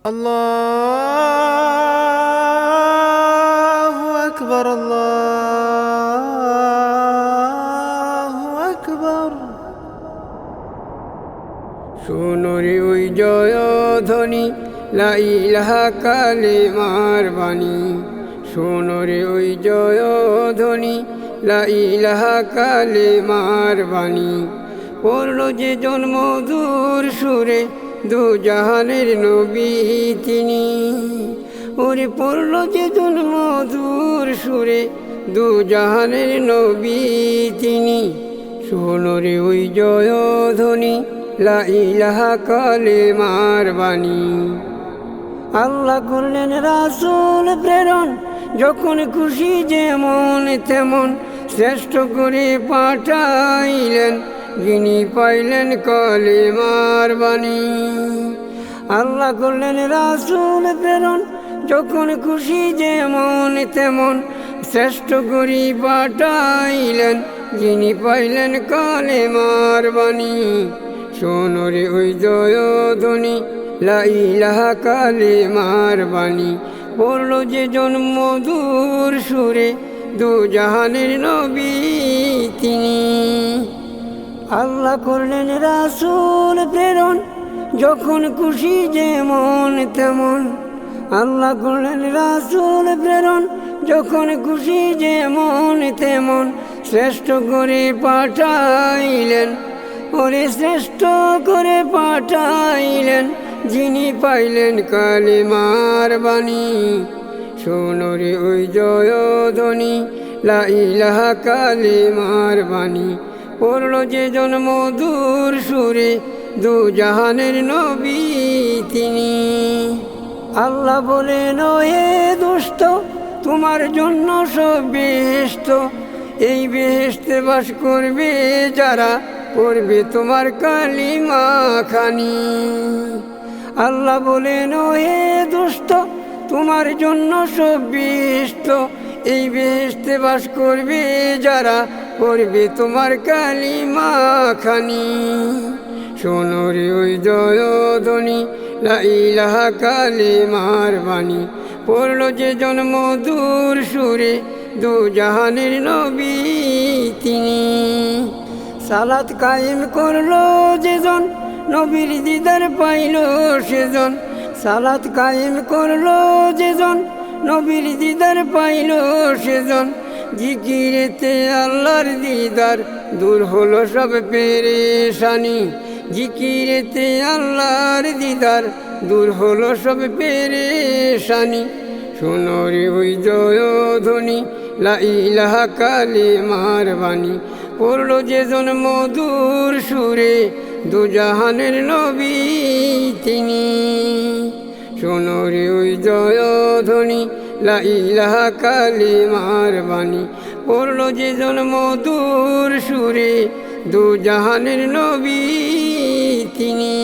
আল্লাহু আকবার, আল্লাহু আকবার। শোনো রে ওই জয়ধ্বনি, লা ইলাহা কালিমার বাণী। শোনো রে ওই জয়ধ্বনি, লা ইলাহা কালিমার বাণী। পড়ল যে জন্মধুর সুরে, দু জাহানের নবী তিনি। ওরে পড়ল যে জন্মধুর সুরে, দু জাহানের নবী তিনি। শোনো রে ওই জয়ধ্বনি, লা ইলাহা কালিমার বাণী। আল্লাহ করলেন রাসূল প্রেরণ, যখন খুশি যেমন তেমন শ্রেষ্ঠ করে পাঠাইলেন, যিনি পাইলেন কালিমার বাণী। আল্লাহ করলেন রাসূল প্রেরণ, যখন খুশি যেমন তেমন শ্রেষ্ঠ করে পাঠাইলেন, যিনি পাইলেন কালিমার বাণী। শোনো রে ওই জয়ধ্বনি, লা ইলাহা কালিমার বাণী। পড়ল যে জন্মধুর সুরে, দু জাহানের নবী তিনি। আল্লাহ করলেন রাসূল প্রেরণ, যখন খুশি যেমন তেমন। আল্লাহ করলেন রাসূল প্রেরণ, যখন খুশি যেমন তেমন শ্রেষ্ঠ করে পাঠাইলেন। ওরে শ্রেষ্ঠ করে পাঠাইলেন, যিনি পাইলেন কালিমার বাণী। শোনো রে ওই জয়ধ্বনি, লা ইলাহা কালিমার বাণী। পড়ল যে জন্মধুর সুরে, দু জাহানের নবী তিনি। আল্লাহ বলেন, হে দুষ্ট, তোমার জন্য সব বেহেশত। এই বেহেশতে বাস করবে যারা পড়বে তোমার কালিমা খানি। আল্লাহ বলেন, হে দুষ্ট, তোমার জন্য সব বেহেশত। এই বেহেশতে বাস করবে যারা পড়বে তোমার কালিমা খানি। শোনো রে ওই জয়ধ্বনি, লা ইলাহা কালিমার বাণী। পড়ল যে জন্মধুর সুরে, দু জাহানের নবী তিনি। সালাত কায়েম করলো যেজন, নবীর দিদার পাইল সেজন। সালাত কায়েম করলো যেজন, নবীর দিদার পাইল সেজন। জিকিরেতে আল্লাহর দিদার, দূর হলো সব পেরেশানি। জিকিরেতে আল্লাহর দিদার, দূর হলো সব পেরেশানি। শোনো রে ওই জয়ধ্বনি, লা ইলাহা কালিমার বাণী। পড়ল যে জন্মধুর সুরে, দু জাহানের নবী তিনি। শোনো রে ওই জয়ধ্বনি, লা ইলাহা কালিমার বাণী। পড়ল যে জন্মধুর সুরে, দু জাহানের নবী তিনি।